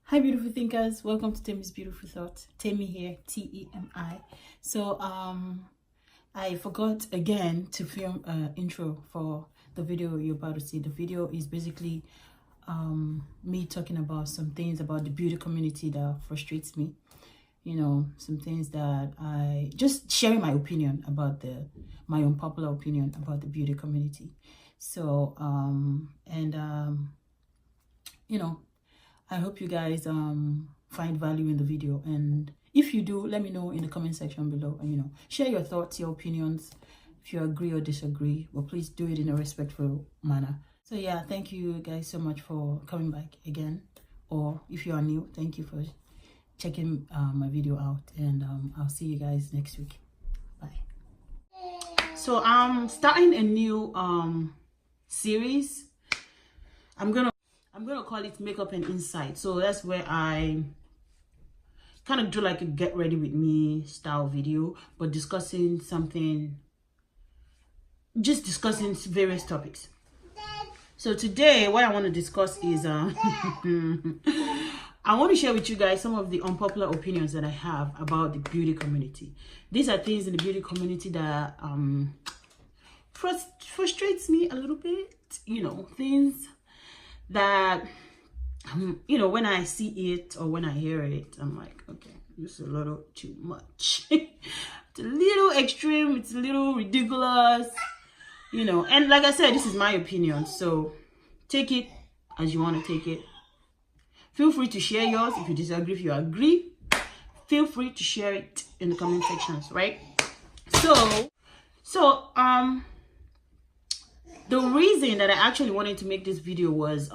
Hi beautiful thinkers, welcome to Temi's Beautiful Thoughts. Temi here, Temi. So I forgot again to film an intro for the video you're about to see. The video is basically me talking about some things about the beauty community that frustrates me. You know, some things that I just sharing my opinion about my unpopular opinion about the beauty community. So you know, I hope you guys find value in the video, and if you do, let me know in the comment section below, and share your thoughts, your opinions, if you agree or disagree, but please do it in a respectful manner. So yeah, thank you guys so much for coming back again, or if you are new, thank you for checking my video out, and I'll see you guys next week. Bye. So I'm starting a new series. I'm gonna call it Makeup and Insight. So that's where I kind of do like a get ready with me style video, but discussing various topics. So today what I want to discuss is I want to share with you guys some of the unpopular opinions that I have about the beauty community. These are things in the beauty community that frustrates me a little bit, things that when I see it or when I hear it, I'm like, okay, this is a little too much. It's a little extreme, it's a little ridiculous, and like I said, this is my opinion, so take it as you want to take it. Feel free to share yours. If you disagree, if you agree, feel free to share it in the comment sections, right? So the reason that I actually wanted to make this video was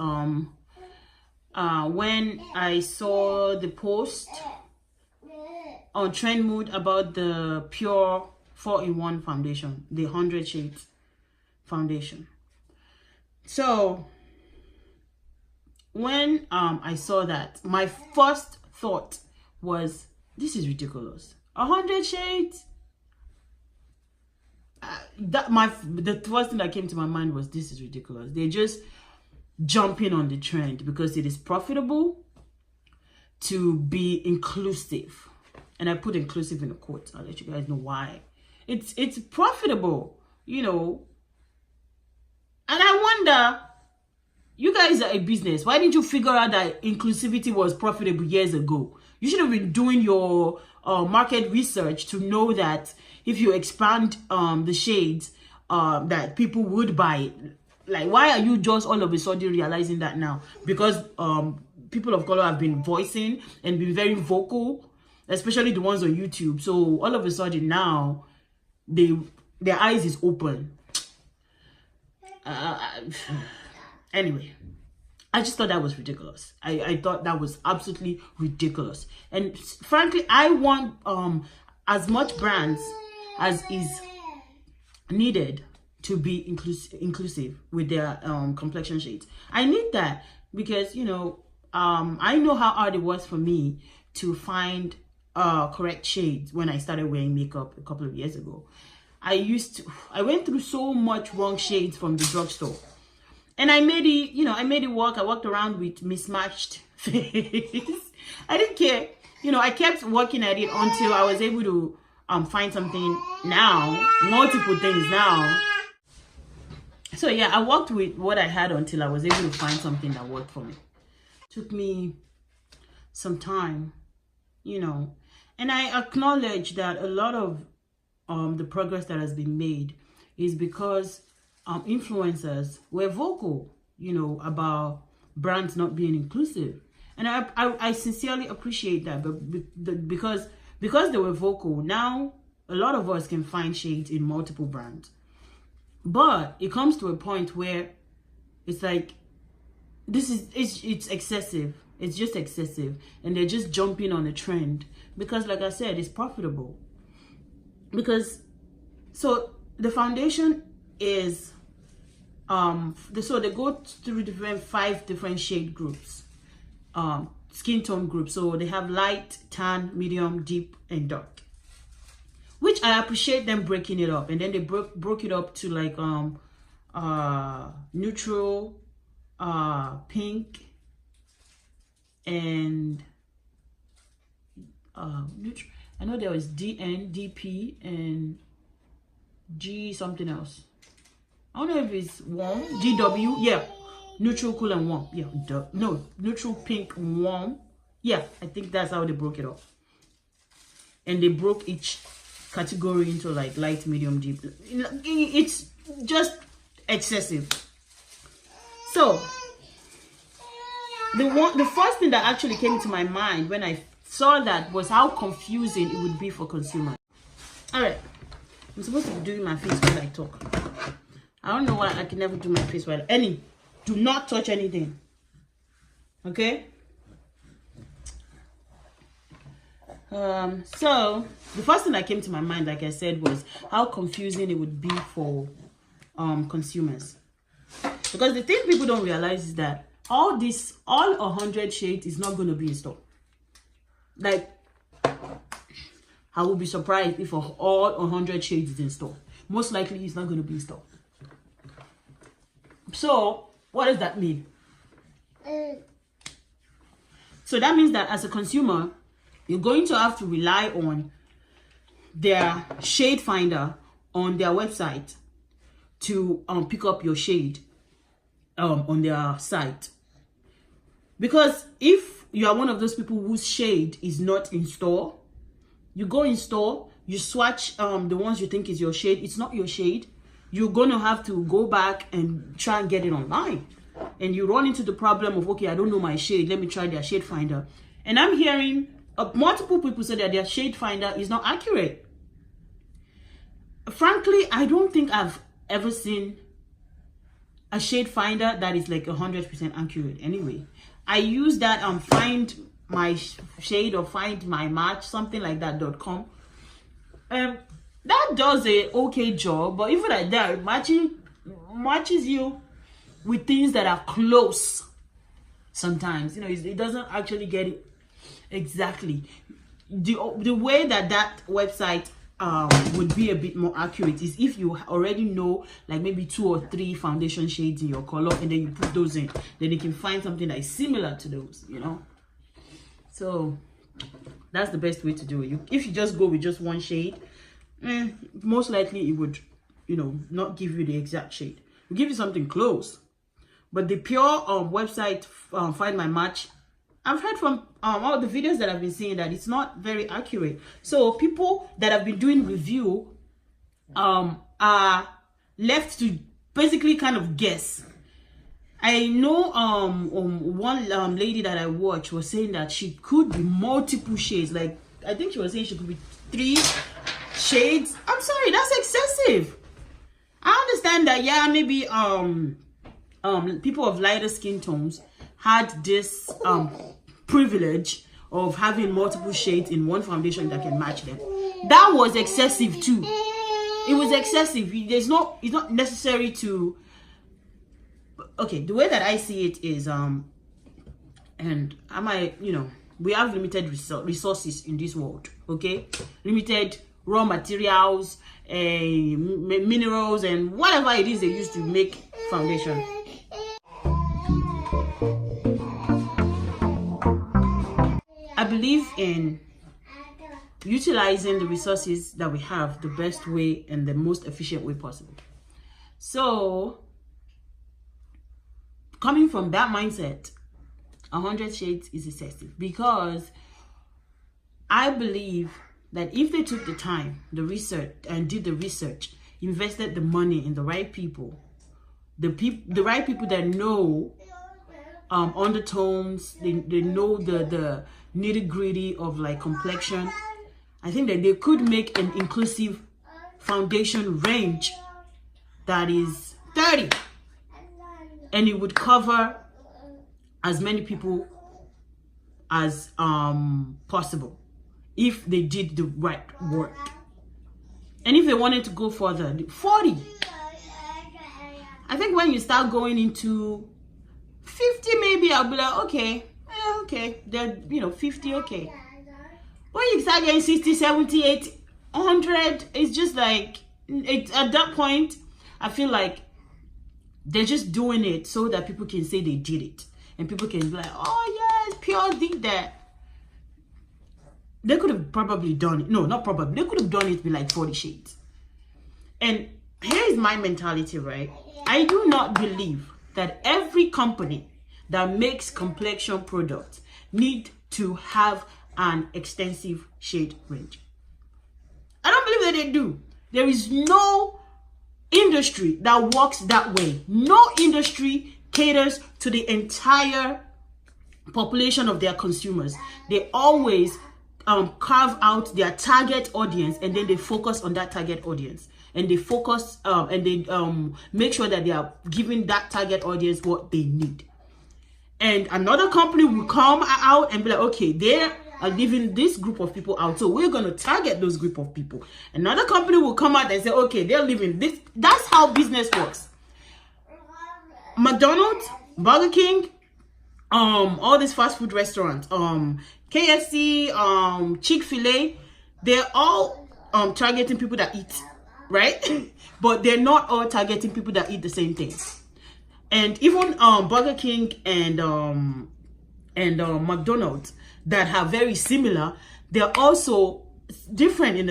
when I saw the post on Trend Mood about the Pure 4-in-1 foundation, the 100 shades foundation. So when I saw that, my first thought was, this is ridiculous. 100 shades? The first thing that came to my mind was, this is ridiculous. They're just jumping on the trend because it is profitable to be inclusive, and I put inclusive in a quote. I'll let you guys know why. It's profitable, and I wonder, you guys are a business, why didn't you figure out that inclusivity was profitable years ago? You should have been doing your market research to know that if you expand the shades, that people would buy it. Like, why are you just all of a sudden realizing that now? Because people of color have been voicing and been very vocal, especially the ones on YouTube. So all of a sudden now, their eyes is open. Anyway, I just thought that was ridiculous. I thought that was absolutely ridiculous. And frankly, I want as much brands as is needed to be inclusive with their complexion shades. I need that because, I know how hard it was for me to find correct shades when I started wearing makeup a couple of years ago. I went through so much wrong shades from the drugstore. And I made it, I made it work. I walked around with mismatched face. I didn't care. I kept working at it until I was able to find something now, multiple things now. So yeah, I worked with what I had until I was able to find something that worked for me. Took me some time, and I acknowledge that a lot of the progress that has been made is because influencers were vocal, about brands not being inclusive, and I sincerely appreciate that. But because they were vocal, now a lot of us can find shades in multiple brands. But it comes to a point where it's like, it's excessive. It's just excessive, and they're just jumping on a trend because, like I said, it's profitable. So the foundation is so they go through 5 different shade groups, skin tone groups. So they have light, tan, medium, deep, and dark, which I appreciate them breaking it up. And then they broke it up to like neutral, pink, and I know there was DN, DP, and G something else. I don't know if it's warm, GW, yeah, neutral, cool, and warm. Yeah, no, neutral, pink, warm. Yeah, I think that's how they broke it up. And they broke each category into like light, medium, deep. It's just excessive. So the first thing that actually came to my mind when I saw that was how confusing it would be for consumers. All right, I'm supposed to be doing my face while I talk. I don't know why I can never do my face while do not touch anything. Okay. So the first thing that came to my mind, like I said, was how confusing it would be for consumers. Because the thing people don't realize is that all 100 shades is not going to be in store. Like, I will be surprised if all 100 shades is in store. Most likely it's not going to be in store. So what does that mean? So that means that as a consumer, you're going to have to rely on their shade finder on their website to pick up your shade on their site. Because if you are one of those people whose shade is not in store, you go in store, you swatch the ones you think is your shade. It's not your shade. You're going to have to go back and try and get it online. And you run into the problem of, okay, I don't know my shade. Let me try their shade finder. And I'm hearing multiple people say that their shade finder is not accurate. Frankly, I don't think I've ever seen a shade finder that is like 100% accurate. Anyway, I use that find my shade or find my match, something like that.com. That does a okay job, but even like that, it matches you with things that are close. Sometimes, you know, it doesn't actually get it exactly. The way that website would be a bit more accurate is if you already know like maybe 2 or 3 foundation shades in your color, and then you put those in, then you can find something that is similar to those, you know. So that's the best way to do it. If you just go with just one shade, most likely it would, you know, not give you the exact shade. It'll give you something close. But the pure website find my match, I've heard from all the videos that I've been seeing that it's not very accurate. So people that have been doing review are left to basically kind of guess. I know one lady that I watched was saying that she could be multiple shades. Like, I think she was saying she could be 3 shades. I'm sorry, that's excessive. I understand that, yeah, maybe people of lighter skin tones had this privilege of having multiple shades in one foundation that can match them. That was excessive too. It was excessive. It's not necessary to. Okay, the way that I see it is and you know, we have limited resources in this world. Okay, limited raw materials, minerals, and whatever it is they use to make foundation. I believe in utilizing the resources that we have the best way and the most efficient way possible. So, coming from that mindset, 100 shades is excessive, because I believe that if they took the time, the research, and did the research, invested the money in the right people, the right people that know undertones, they know the nitty-gritty of like complexion, I think that they could make an inclusive foundation range that is 30, and it would cover as many people as possible if they did the right work. And if they wanted to go further, 40. I think when you start going into 50, maybe I'll be like, okay, okay, then, you know, 50, okay. When you start getting 60, 70, 80, 100, it's just like, at that point, I feel like they're just doing it so that people can say they did it. And people can be like, oh yes, if Pure did that, they could have probably done it. No, not probably. They could have done it with like 40 shades. And here's my mentality, right? I do not believe that every company that makes complexion products need to have an extensive shade range. I don't believe that they do. There is no industry that works that way. No industry caters to the entire population of their consumers. They always carve out their target audience, and then they focus on that target audience, and they focus and they make sure that they are giving that target audience what they need. And another company will come out and be like, okay, they are leaving this group of people out, so we're going to target those group of people. Another company will come out and say, okay, they're leaving this. That's how business works. McDonald's, Burger King, all these fast food restaurants, KFC, Chick-fil-A, they're all targeting people that eat, right? But they're not all targeting people that eat the same things. And even Burger King and McDonald's that have very similar, they're also different in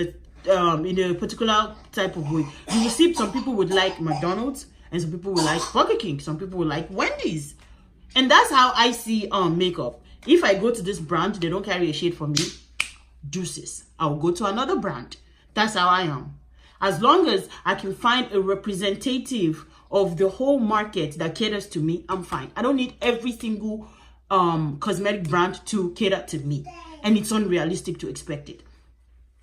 a particular type of way. You will see some people would like McDonald's, and some people will like Burger King, some people will like Wendy's. And that's how I see makeup. If I go to this brand, they don't carry a shade for me, deuces. I'll go to another brand. That's how I am. As long as I can find a representative of the whole market that caters to me, I'm fine. I don't need every single cosmetic brand to cater to me, and it's unrealistic to expect it.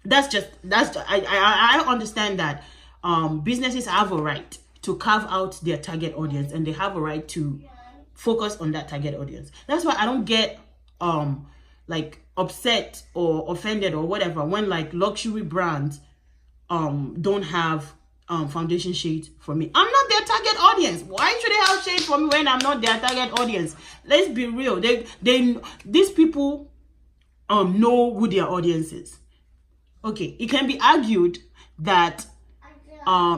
I understand that businesses have a right to carve out their target audience, and they have a right to focus on that target audience. That's why I don't get like upset or offended or whatever when like luxury brands don't have foundation shades for me. I'm not their target audience. Why should they have shades for me when I'm not their target audience? Let's be real. These people know who their audience is. Okay, it can be argued that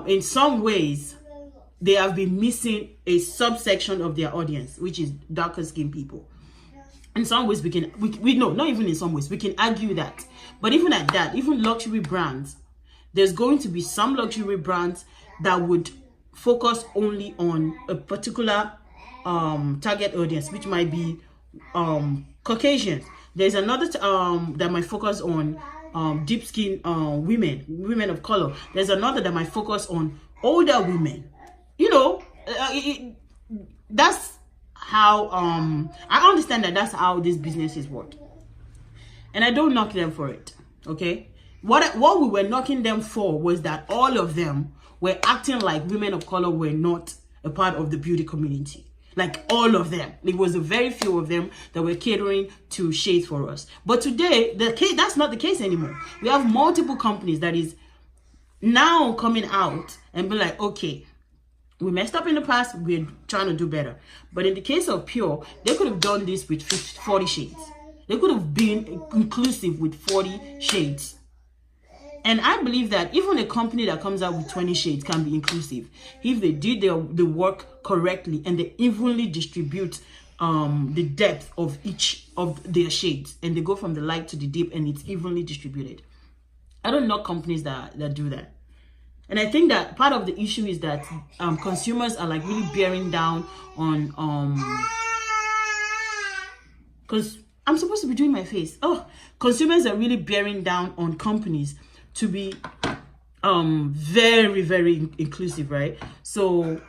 in some ways they have been missing a subsection of their audience, which is darker skinned people. In some ways we no, not even in some ways, we can argue that. But even at that, even luxury brands, there's going to be some luxury brands that would focus only on a particular target audience, which might be Caucasians. There's another that might focus on deep skin women of color. There's another that might focus on older women. You know, that's how I understand that that's how these businesses work, and I don't knock them for it. Okay, what we were knocking them for was that all of them were acting like women of color were not a part of the beauty community. Like all of them, it was a very few of them that were catering to shades for us. But today, that's not the case anymore. We have multiple companies that is now coming out and be like, okay, we messed up in the past, we're trying to do better. But in the case of Pure, they could have done this with 40 shades. They could have been inclusive with 40 shades. And I believe that even a company that comes out with 20 shades can be inclusive if they did the work correctly and they evenly distribute the depth of each of their shades, and they go from the light to the deep and it's evenly distributed. I don't know companies that do that. And I think that part of the issue is that consumers are like really bearing down on because I'm supposed to be doing my face. Oh, consumers are really bearing down on companies to be very, very inclusive, right? So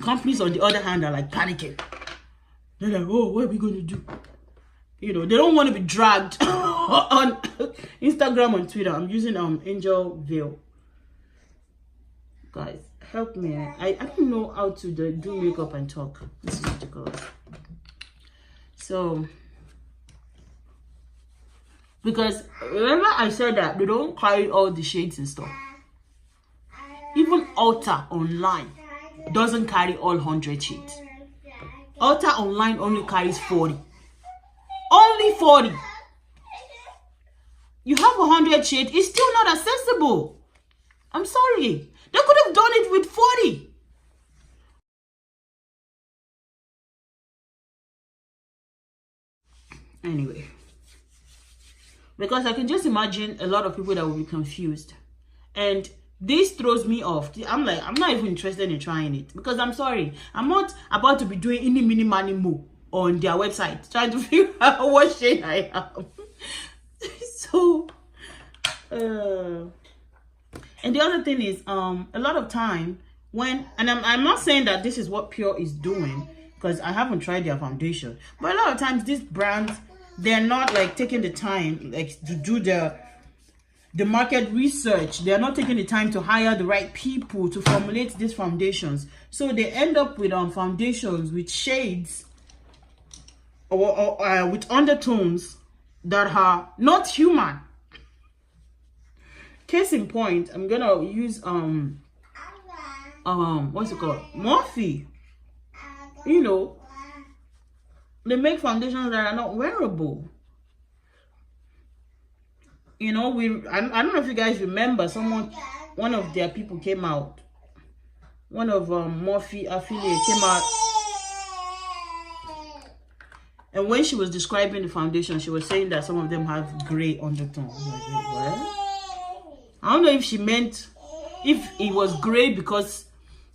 companies on the other hand are like panicking. They're like, oh, what are we going to do? You know, they don't want to be dragged on Instagram and Twitter. I'm using Angel Veil. Guys, help me. I don't know how to do makeup and talk. This is ridiculous. So, because remember I said that they don't carry all the shades and stuff. Even Ulta online doesn't carry all 100 shades. Ulta online only carries 40. Only 40. You have 100 shades, it's still not accessible. I'm sorry. They could have done it with 40. Anyway, because I can just imagine a lot of people that will be confused, and this throws me off. I'm like, I'm not even interested in trying it, because I'm sorry, I'm not about to be doing any mini money move on their website trying to figure out what shade I am. So and the other thing is, a lot of time when, and I'm not saying that this is what Pure is doing, because I haven't tried their foundation, but a lot of times these brands, they're not like taking the time like to do the market research. They're not taking the time to hire the right people to formulate these foundations, so they end up with foundations with shades or with undertones that are not human. Case in point, I'm gonna use what's it called, Morphe. You know, they make foundations that are not wearable. You know, I don't know if you guys remember, one of their people came out, one of Morphe affiliate came out, and when she was describing the foundation, she was saying that some of them have gray undertones. I was like, wait, what? I don't know if she meant if it was gray because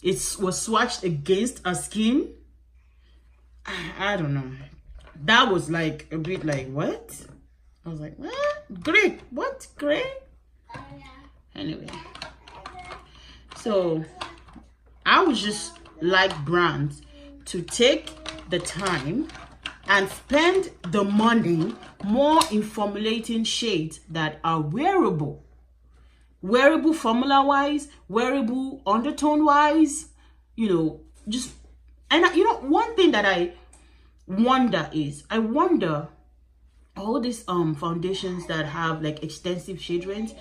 it was swatched against her skin. I don't know. That was like a bit like, what? I was like, what? Gray? What? Gray? Anyway. So, I would just like brands to take the time and spend the money more in formulating shades that are wearable. Wearable formula-wise, wearable undertone-wise, you know, just... And, you know, one thing that I wonder is, all these foundations that have like extensive shade range,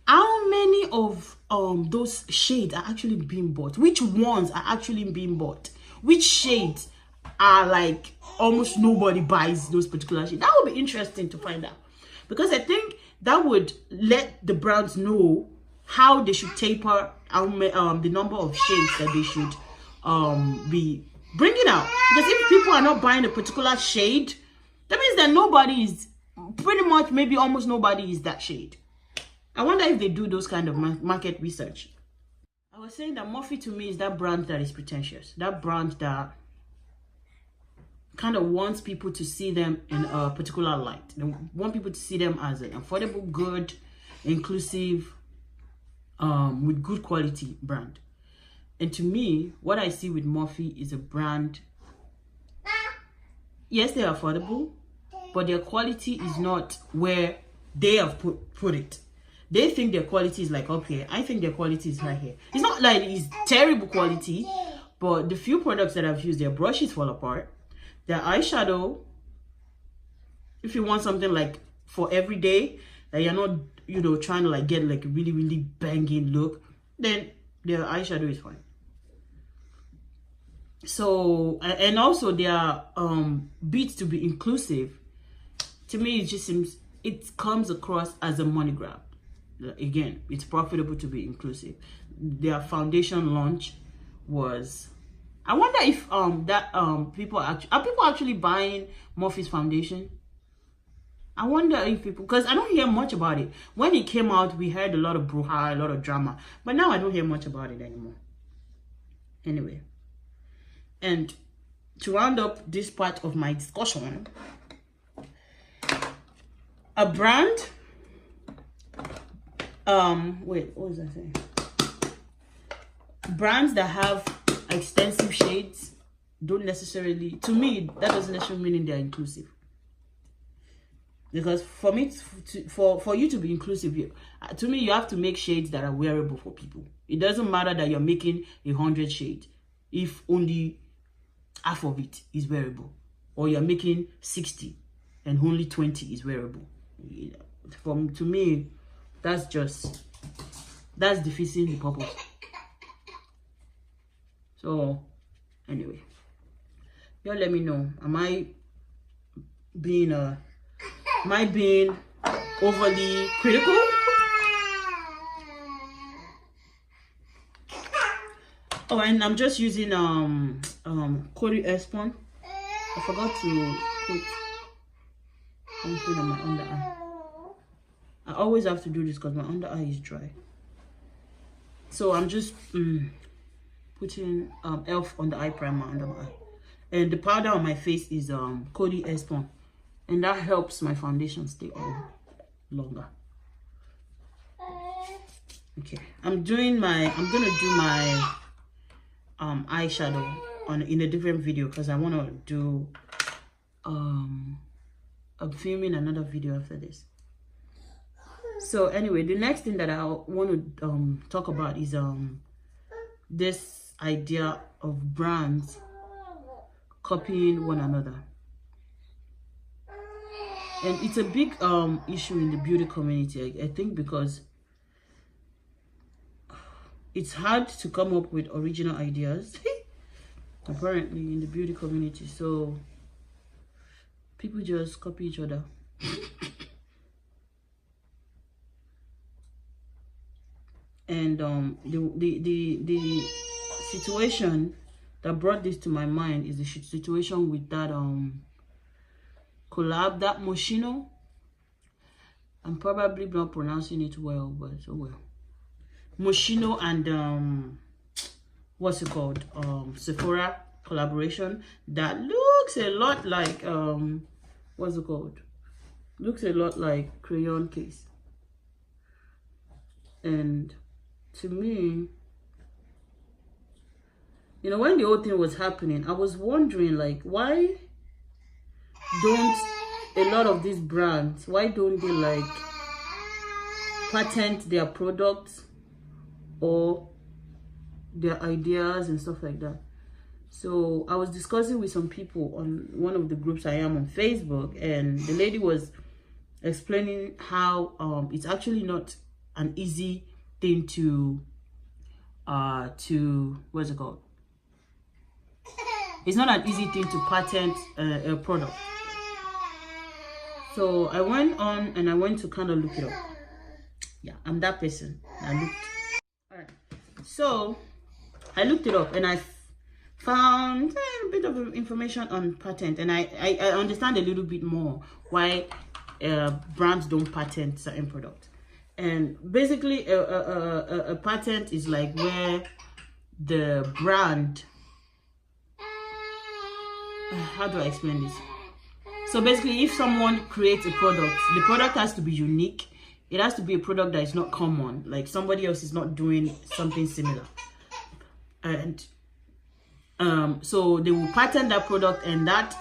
how many of those shades are actually being bought? Which ones are actually being bought? Which shades are like almost nobody buys those particular shades? That would be interesting to find out, because I think that would let the brands know how they should taper the number of shades that they should be bringing out. Because if people are not buying a particular shade, that means that nobody is, pretty much maybe almost nobody is that shade. I wonder if they do those kind of market research. I was saying that Morphe to me is that brand that is pretentious. That brand that kind of wants people to see them in a particular light. They want people to see them as an affordable, good, inclusive, with good quality brand. And to me, what I see with Morphe is a brand. Yes, they're affordable, but their quality is not where they have put it. They think their quality is like up here. I think their quality is right here. It's not like it's terrible quality, but the few products that I've used, their brushes fall apart. Their eyeshadow, if you want something like for every day, that you're not, you know, trying to like get like a really, really banging look, then their eyeshadow is fine. So, and also their beats to be inclusive, to me it just seems, it comes across as a money grab. Again, it's profitable to be inclusive. Their foundation launch was, I wonder if people are people actually buying Morphe's foundation. I wonder if people, because I don't hear much about it. When it came out, we heard a lot of brouhaha, a lot of drama, but now I don't hear much about it anymore. Anyway, and to round up this part of my discussion, a brand, wait, what was I saying? Brands that have extensive shades don't necessarily, to me, that doesn't necessarily mean they're inclusive. Because for me, for you to be inclusive, to me, you have to make shades that are wearable for people. It doesn't matter that you're making 100 shades if only half of it is wearable, or you're making 60 and only 20 is wearable. To me, that's defeating the purpose. So anyway, y'all let me know, am I being overly critical? Oh, and I'm just using Coty airspun. I forgot to put something on my under eye. I always have to do this because my under eye is dry. So I'm just putting Elf on the eye primer under my eye. And the powder on my face is Coty airspun. And that helps my foundation stay on longer. Okay, I'm gonna do my eyeshadow in a different video because I want to do I'm filming another video after this. So anyway, the next thing that I want to talk about is this idea of brands copying one another. And it's a big issue in the beauty community, I think, because it's hard to come up with original ideas apparently in the beauty community. So people just copy each other. And the situation that brought this to my mind is the situation with that collab, that Moschino. I'm probably not pronouncing it well, but oh well. Moschino and what's it called? Sephora collaboration that looks a lot like what's it called? Looks a lot like Crayon Case. And to me, you know, when the whole thing was happening, I was wondering, like, why don't a lot of these brands, why don't they like patent their products or their ideas and stuff like that? So I was discussing with some people on one of the groups I am on Facebook, and the lady was explaining how it's actually not an easy thing to what's it called? It's not an easy thing to patent a product. So I went on and I went to kind of look it up. Yeah, I'm that person. I looked. All right. So I looked it up and I found a bit of information on patent, and I understand a little bit more why brands don't patent certain products. And basically a patent is like where the brand, how do I explain this? So basically, if someone creates a product, the product has to be unique. It has to be a product that is not common, like somebody else is not doing something similar. And so they will patent that product, and that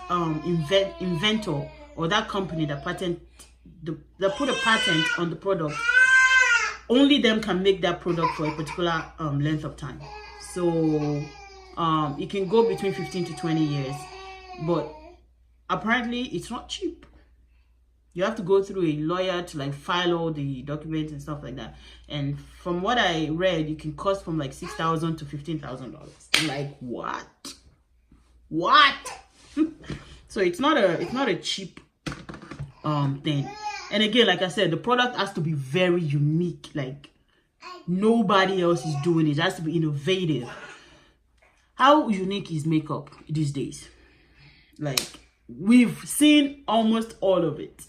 inventor or that company that that put a patent on the product, only them can make that product for a particular length of time. So it can go between 15 to 20 years, but apparently it's not cheap. You have to go through a lawyer to like file all the documents and stuff like that. And from what I read, it can cost from like $6,000 to $15,000. Like what? So it's not a cheap thing. And again, like I said, the product has to be very unique. Like nobody else is doing it. It has to be innovative. How unique is makeup these days? Like, we've seen almost all of it.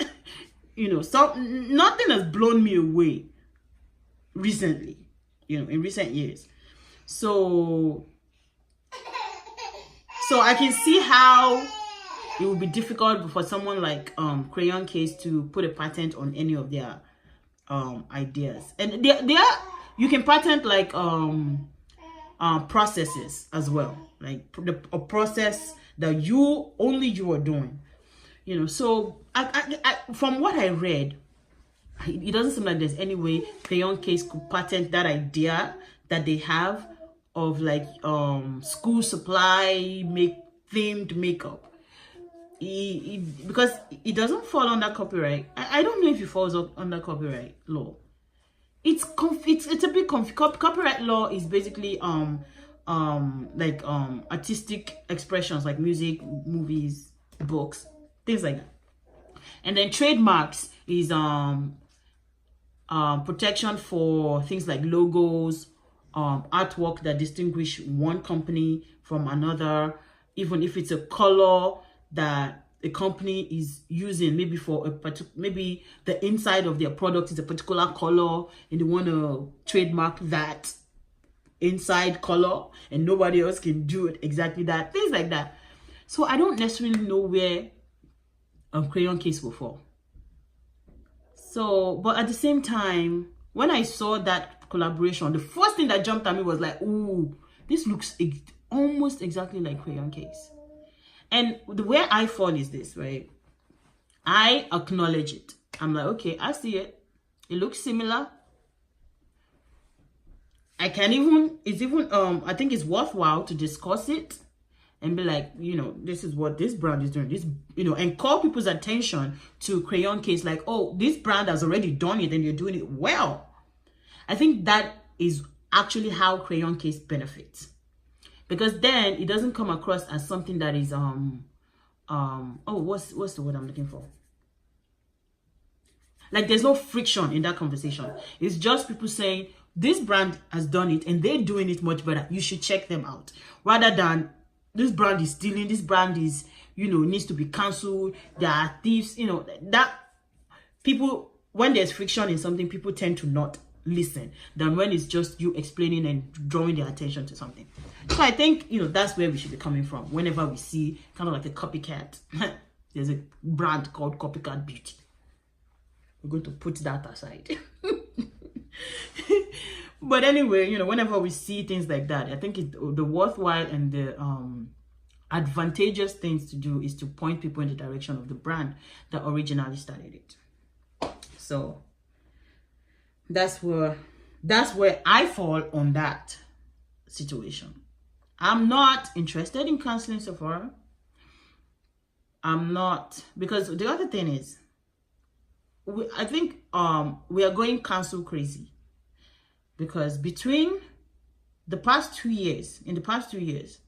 You know, nothing has blown me away recently, you know, in recent years. So I can see how it would be difficult for someone like Crayon Case to put a patent on any of their ideas. And you can patent like processes as well, like a process that only you are doing, you know. So I from what I read, it doesn't seem like there's any way Crayon Case could patent that idea that they have of like school supply themed makeup. Because it doesn't fall under copyright. I don't know if it falls under copyright law. It's a bit copyright law is basically artistic expressions like music, movies, books, things like that. And then trademarks is protection for things like logos, artwork that distinguish one company from another, even if it's a color that a company is using, maybe for a particular, maybe the inside of their product is a particular color and they want to trademark that inside color and nobody else can do it exactly that, things like that. So I don't necessarily know where crayon case will fall. So, but at the same time, when I saw that collaboration, the first thing that jumped at me was like, ooh, this looks almost exactly like crayon case. And the way I fall is this, right? I acknowledge it. I'm like, okay, I see it. It looks similar. I can even, I think it's worthwhile to discuss it and be like, you know, this is what this brand is doing. This, you know, and call people's attention to crayon case, like, oh, this brand has already done it and you're doing it well. I think that is actually how crayon case benefits. Because then it doesn't come across as something that is what's the word I'm looking for? Like, there's no friction in that conversation. It's just people saying this brand has done it and they're doing it much better. You should check them out. Rather than this brand is stealing, this brand is, you know, needs to be cancelled. There are thieves, you know, that people, when there's friction in something, people tend to not listen than when it's just you explaining and drawing their attention to something. So I think, you know, that's where we should be coming from whenever we see kind of like a copycat. There's a brand called Copycat Beauty. We're going to put that aside. But anyway, you know, whenever we see things like that, I think the worthwhile and the advantageous things to do is to point people in the direction of the brand that originally started it. So that's where I fall on that situation. I'm not interested in canceling Sephora. I'm not, because the other thing is, I think we are going cancel crazy, because between the past 2 years, in the past 2 years,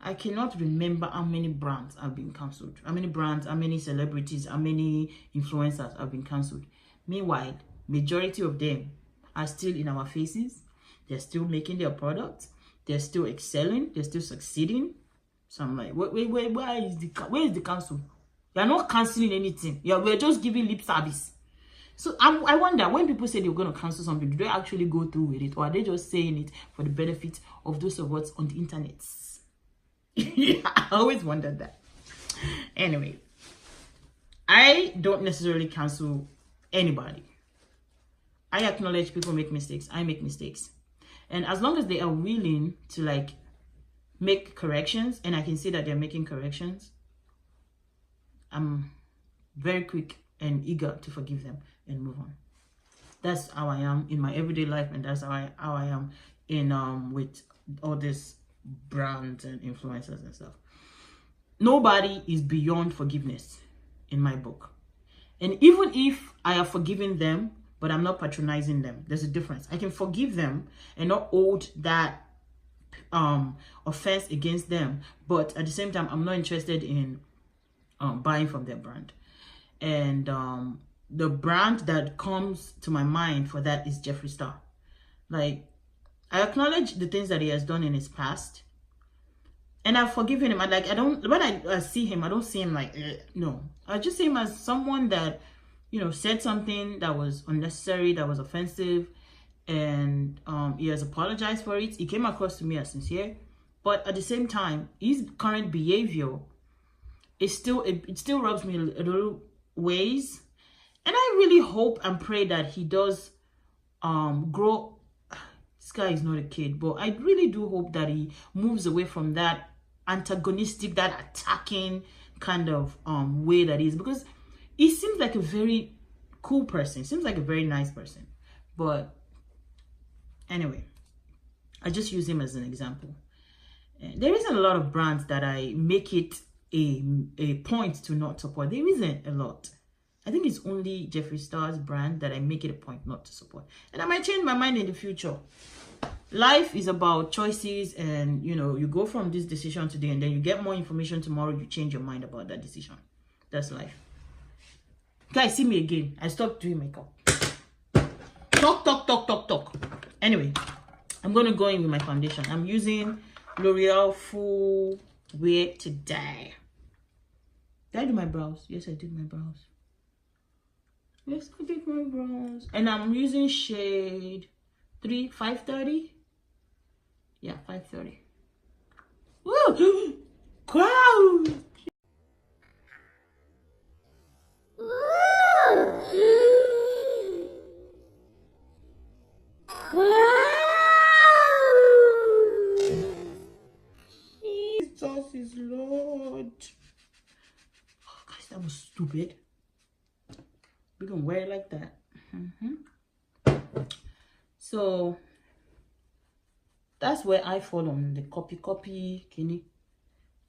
I cannot remember how many brands have been cancelled, how many brands, how many celebrities, how many influencers have been cancelled. Meanwhile, majority of them are still in our faces. They're still making their products. They're still excelling. They're still succeeding. So I'm like, where is the cancel? You're not canceling anything. We're just giving lip service. So I wonder, when people say they're going to cancel something, do they actually go through with it, or are they just saying it for the benefit of those of us on the internet? I always wondered that. Anyway, I don't necessarily cancel anybody. I acknowledge people make mistakes. I make mistakes. And as long as they are willing to, like, make corrections, and I can see that they're making corrections, I'm very quick and eager to forgive them and move on. That's how I am in my everyday life, and that's how I am in with all these brands and influencers and stuff. Nobody is beyond forgiveness in my book. And even if I have forgiven them, but I'm not patronizing them, there's a difference. I can forgive them and not hold that offense against them, but at the same time, I'm not interested in buying from their brand. And the brand that comes to my mind for that is Jeffree Star. Like, I acknowledge the things that he has done in his past, and I've forgiven him. When I see him, I don't see him like, no. I just see him as someone that, you know, said something that was unnecessary, that was offensive, and he has apologized for it. He came across to me as sincere, but at the same time, his current behavior is it still rubs me a little ways. And I really hope and pray that he does grow. This guy is not a kid, but I really do hope that he moves away from that antagonistic, that attacking kind of way that he is, because he seems like a very cool person, seems like a very nice person. But anyway, I just use him as an example. There isn't a lot of brands that I make it a point to not support. There isn't a lot. I think it's only Jeffree Star's brand that I make it a point not to support. And I might change my mind in the future. Life is about choices, and, you know, you go from this decision today and then you get more information tomorrow, you change your mind about that decision. That's life. Guys, see me again. I stopped doing makeup. Talk. Anyway, I'm going to go in with my foundation. I'm using Loreal Full Wear today. Did I do my brows? Yes, I did my brows. Yes, I did my brows. And I'm using shade 530. Yeah, 530. Woo! Crowd! Jesus is Lord. Oh, guys, that was stupid. We can wear it like that. So that's where I fall on the copy Kenny.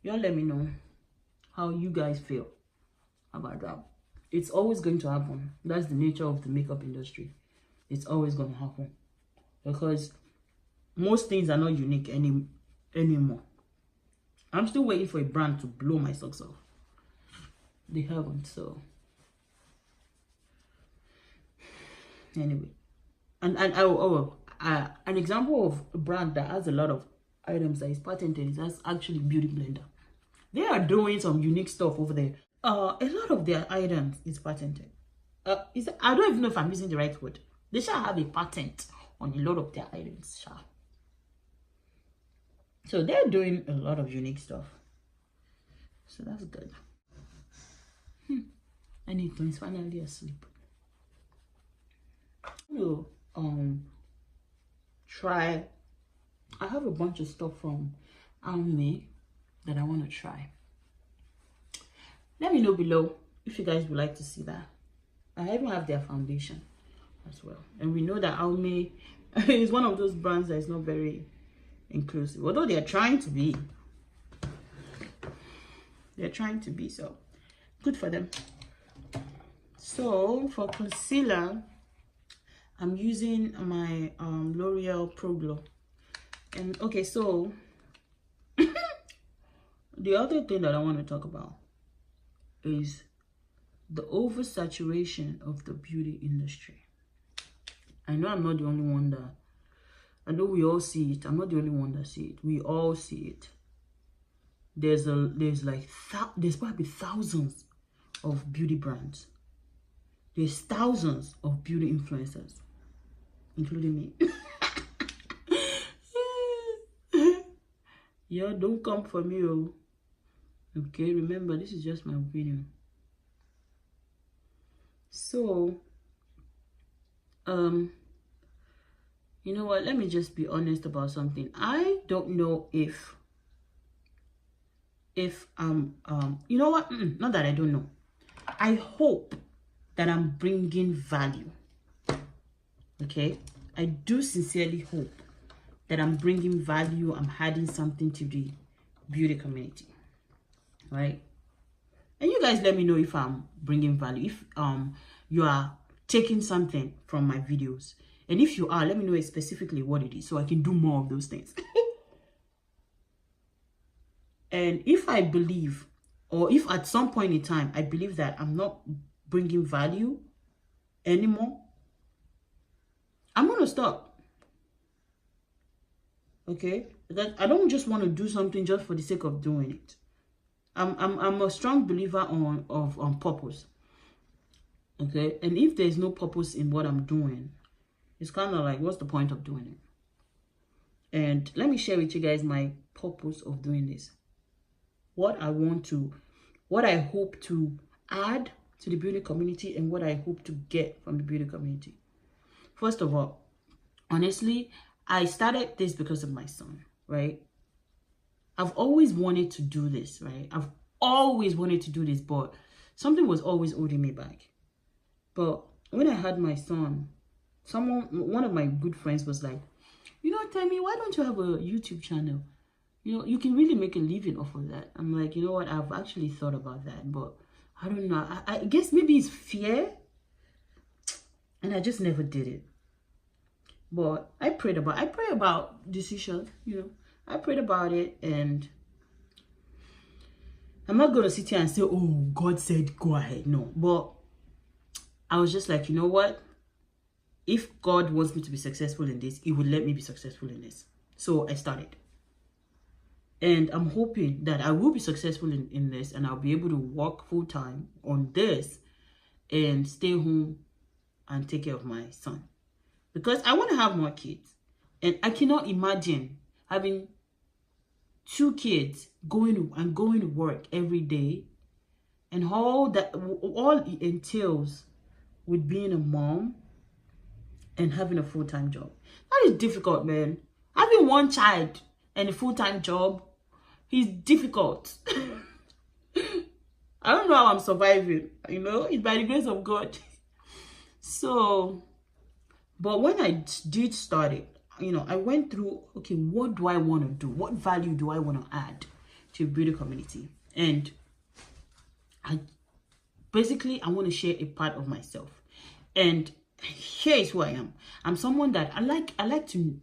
Y'all let me know how you guys feel about that. It's always going to happen. That's the nature of the makeup industry. It's always going to happen because most things are not unique anymore. I'm still waiting for a brand to blow my socks off. They haven't, so anyway. And an example of a brand that has a lot of items that is patented is that's actually Beauty Blender. They are doing some unique stuff over there. A lot of their items is patented. I don't even know if I'm using the right word. They shall have a patent on a lot of their items. So they're doing a lot of unique stuff. So that's good. And Ethan is finally asleep. So, try. I have a bunch of stuff from Alme that I want to try. Let me know below if you guys would like to see that. I even have their foundation as well. And we know that Alme is one of those brands that is not very inclusive, although they're trying to be. So good for them. So for concealer, I'm using my L'Oreal Pro Glow. And okay, so the other thing that I want to talk about is the oversaturation of the beauty industry. I know I'm not the only one that, I know we all see it. I'm not the only one that see it. We all see it. There's probably thousands of beauty brands. There's thousands of beauty influencers, including me. Yeah, don't come for me, oh. Okay, remember, this is just my opinion. So, you know what? Let me just be honest about something. I don't know if you know what? Not that I don't know. I hope that I'm bringing value. Okay, I do sincerely hope that I'm bringing value. I'm adding something to the beauty community, right? And you guys let me know if I'm bringing value, if you are taking something from my videos, and if you are, let me know specifically what it is so I can do more of those things. And if I believe, or if at some point in time I believe that I'm not bringing value anymore, I'm gonna stop. Okay, that I don't just want to do something just for the sake of doing it. I'm a strong believer on purpose. Okay, and if there's no purpose in what I'm doing, it's kind of like, what's the point of doing it? And let me share with you guys my purpose of doing this. What I hope to add to the beauty community and what I hope to get from the beauty community. First of all, honestly, I started this because of my son, right? I've always wanted to do this, right? I've always wanted to do this, but something was always holding me back. But when I had my son, one of my good friends was like, you know, Temi, why don't you have a YouTube channel? You know, you can really make a living off of that. I'm like, you know what? I've actually thought about that, but I don't know. I guess maybe it's fear. And I just never did it. But I prayed about decisions, you know. I prayed about it, and I'm not going to sit here and say, oh, God said go ahead. No. But I was just like, you know what? If God wants me to be successful in this, he would let me be successful in this. So I started. And I'm hoping that I will be successful in this, and I'll be able to work full-time on this and stay home and take care of my son. Because I want to have more kids. And I cannot imagine having 2 kids going to work every day, and all it entails with being a mom and having a full-time job. That is difficult, man. Having 1 child and a full-time job is difficult. I don't know how I'm surviving, you know, it's by the grace of God. So, but when I did start it, you know, I went through, okay, what do I want to do? What value do I want to add to the beauty community? And I want to share a part of myself. And here's who I am. I'm someone that I like to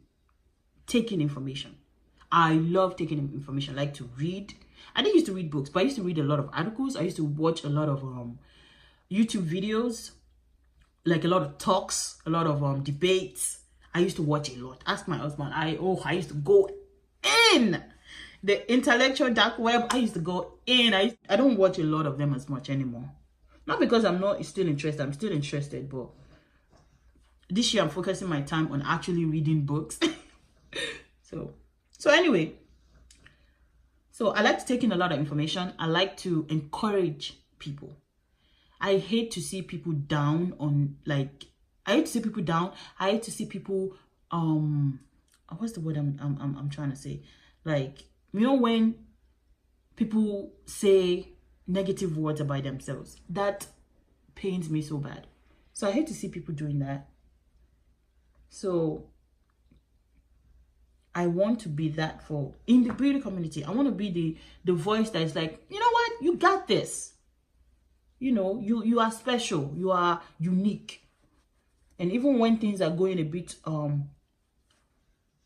take in information. I love taking in information. I like to read. I didn't used to read books, but I used to read a lot of articles. I used to watch a lot of YouTube videos, like a lot of talks, a lot of debates. I used to watch a lot. Ask my husband. I used to go in the intellectual dark web. I used to go in. I don't watch a lot of them as much anymore. Not because I'm not still interested. I'm still interested, but this year I'm focusing my time on actually reading books. So anyway, so I like to take in a lot of information. I like to encourage people. I hate to see people down on, like, I hate to see people down. I hate to see people what's the word I'm trying to say? Like, you know, when people say negative words about themselves, that pains me so bad. So I hate to see people doing that. So I want to be that in the beauty community. I want to be the voice that is like, you know what, you got this. You know, you are special, you are unique. And even when things are going a bit on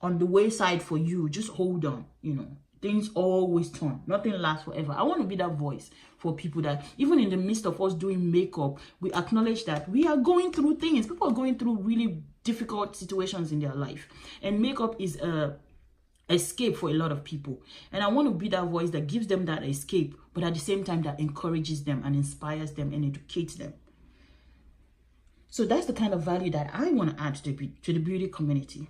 the wayside for you, just hold on. You know, things always turn. Nothing lasts forever. I want to be that voice for people that even in the midst of us doing makeup, we acknowledge that we are going through things. People are going through really difficult situations in their life, and makeup is a escape for a lot of people. And I want to be that voice that gives them that escape, but at the same time that encourages them and inspires them and educates them. So that's the kind of value that I want to add to the beauty community.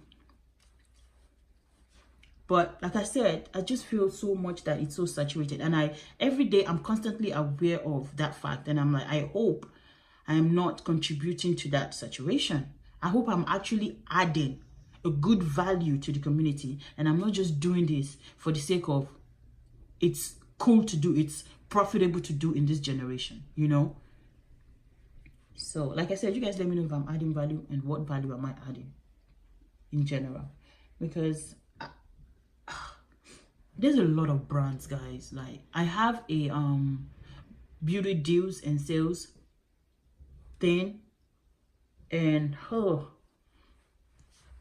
But like I said, I just feel so much that it's so saturated, and every day I'm constantly aware of that fact, and I'm like, I hope I am not contributing to that saturation. I hope I'm actually adding a good value to the community, and I'm not just doing this for the sake of it's cool to do, it's profitable to do in this generation, you know. So like I said, you guys let me know if I'm adding value and what value am I adding in general, because there's a lot of brands, guys. Like, I have a beauty deals and sales thing, and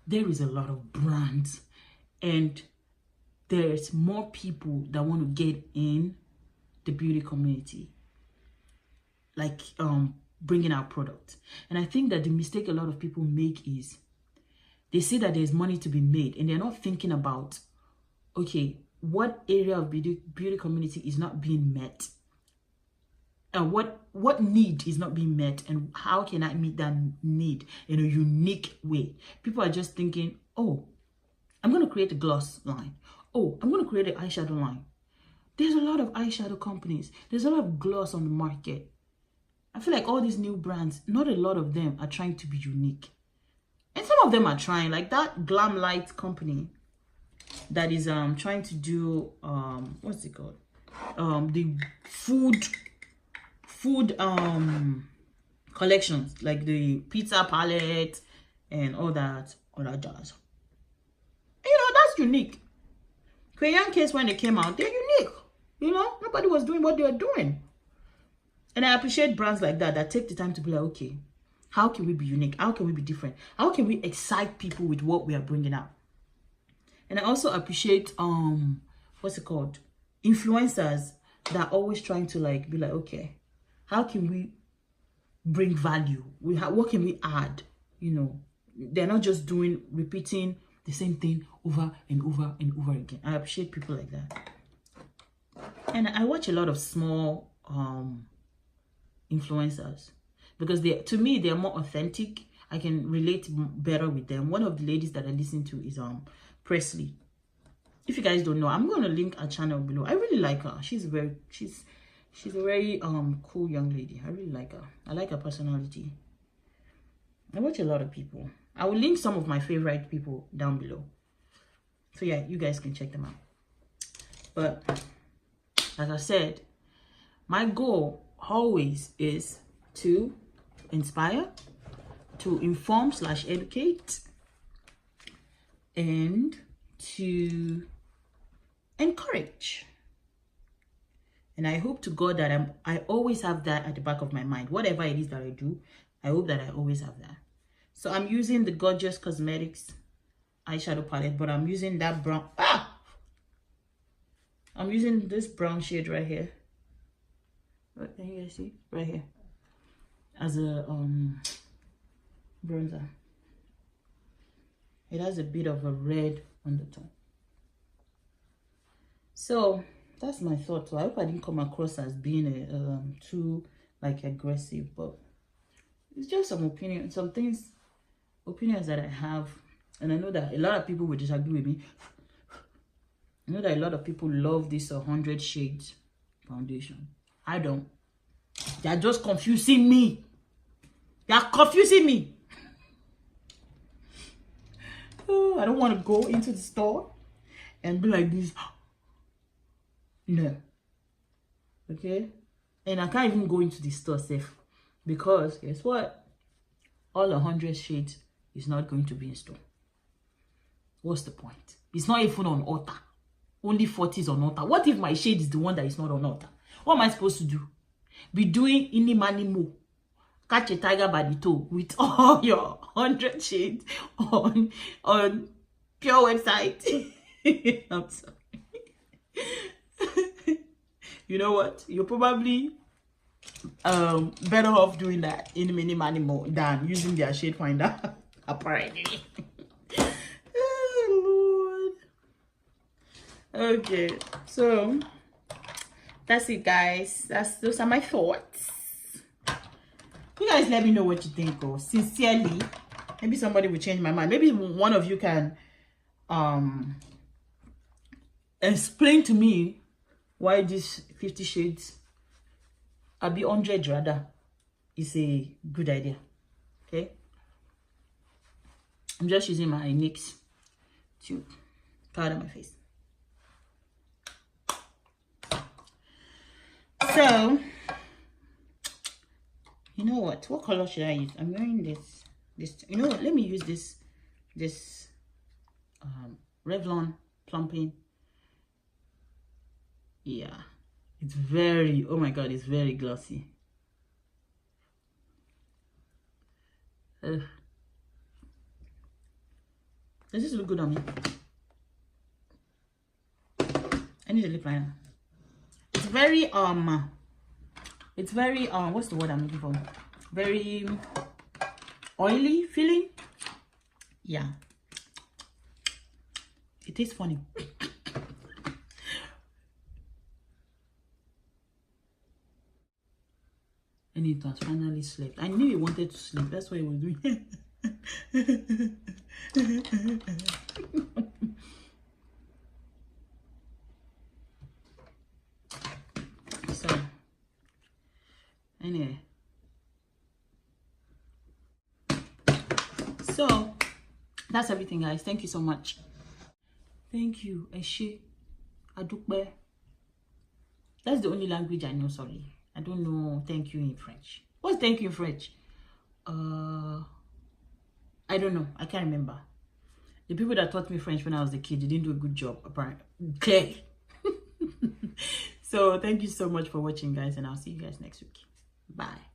there is a lot of brands, and there's more people that want to get in the beauty community, like bringing out products. And I think that the mistake a lot of people make is they say that there's money to be made, and they're not thinking about, okay, what area of beauty community is not being met, and what need is not being met, and how can I meet that need in a unique way. People are just thinking, oh, I'm going to create a gloss line. Oh, I'm going to create an eyeshadow line. There's a lot of eyeshadow companies. There's a lot of gloss on the market. I feel like all these new brands, not a lot of them are trying to be unique. And some of them are trying, like that Glam Light company that is trying to do what's it called, the food collections, like the pizza palette and all that jazz. You know, that's unique. Crayon case, when they came out, they're unique. You know, nobody was doing what they were doing. And I appreciate brands like that take the time to be like, okay, how can we be unique? How can we be different? How can we excite people with what we are bringing out? And I also appreciate what's it called, influencers that are always trying to like be like, okay, how can we bring value? What can we add? You know, they're not just repeating the same thing over and over and over again. I appreciate people like that. And I watch a lot of small influencers because to me they're more authentic. I can relate better with them. One of the ladies that I listen to is Presley. If you guys don't know, I'm going to link her channel below. I really like her. She's a very cool young lady. I really like her. I like her personality. I watch a lot of people. I will link some of my favorite people down below. So yeah, you guys can check them out. But as I said, my goal always is to inspire, to inform / educate, and to encourage. And I hope to God that I always have that at the back of my mind. Whatever it is that I do, I hope that I always have that. So I'm using the Gorgeous Cosmetics eyeshadow palette, but I'm using that brown. I'm using this brown shade right here. What can you guys see? Right here. As a bronzer. It has a bit of a red undertone. So that's my thought. So I hope I didn't come across as being too like aggressive, but it's just some opinions that I have, and I know that a lot of people will disagree with me. I know that a lot of people love this 100 shades foundation. I don't. They're just confusing me. They are confusing me. Oh, I don't want to go into the store and be like this. No. Okay? And I can't even go into the store safe, because guess what? All 100 shades is not going to be in store. What's the point? It's not even on order. Only 40 is on order. What if my shade is the one that is not on order? What am I supposed to do? Be doing any money more? Catch a tiger by the toe with all your 100 shades on pure website. I'm sorry. You know what? You're probably better off doing that in many money more than using their shade finder. Apparently. Oh, Lord. Okay, so that's it, guys. Those are my thoughts. You guys let me know what you think, or sincerely. Maybe somebody will change my mind. Maybe one of you can explain to me why this 50 shades, I'll be 100 rather, is a good idea. Okay, I'm just using my NYX to powder my face. So you know what color should I use? I'm wearing this you know what, let me use this Revlon plumping. Yeah, it's very, oh my god, it's very glossy. Does this look good on me? I need a lip liner. It's very what's the word I'm looking for? Very oily feeling. Yeah, it tastes funny. And it has finally slept. I knew he wanted to sleep. That's why he was doing. So, anyway. So, that's everything, guys. Thank you so much. Thank you. Eshe. Adukbe. That's the only language I know, sorry. I don't know thank you in French. What's thank you in French? I don't know. I can't remember. The people that taught me French when I was a kid, they didn't do a good job, apparently. Clearly. So thank you so much for watching, guys, and I'll see you guys next week. Bye.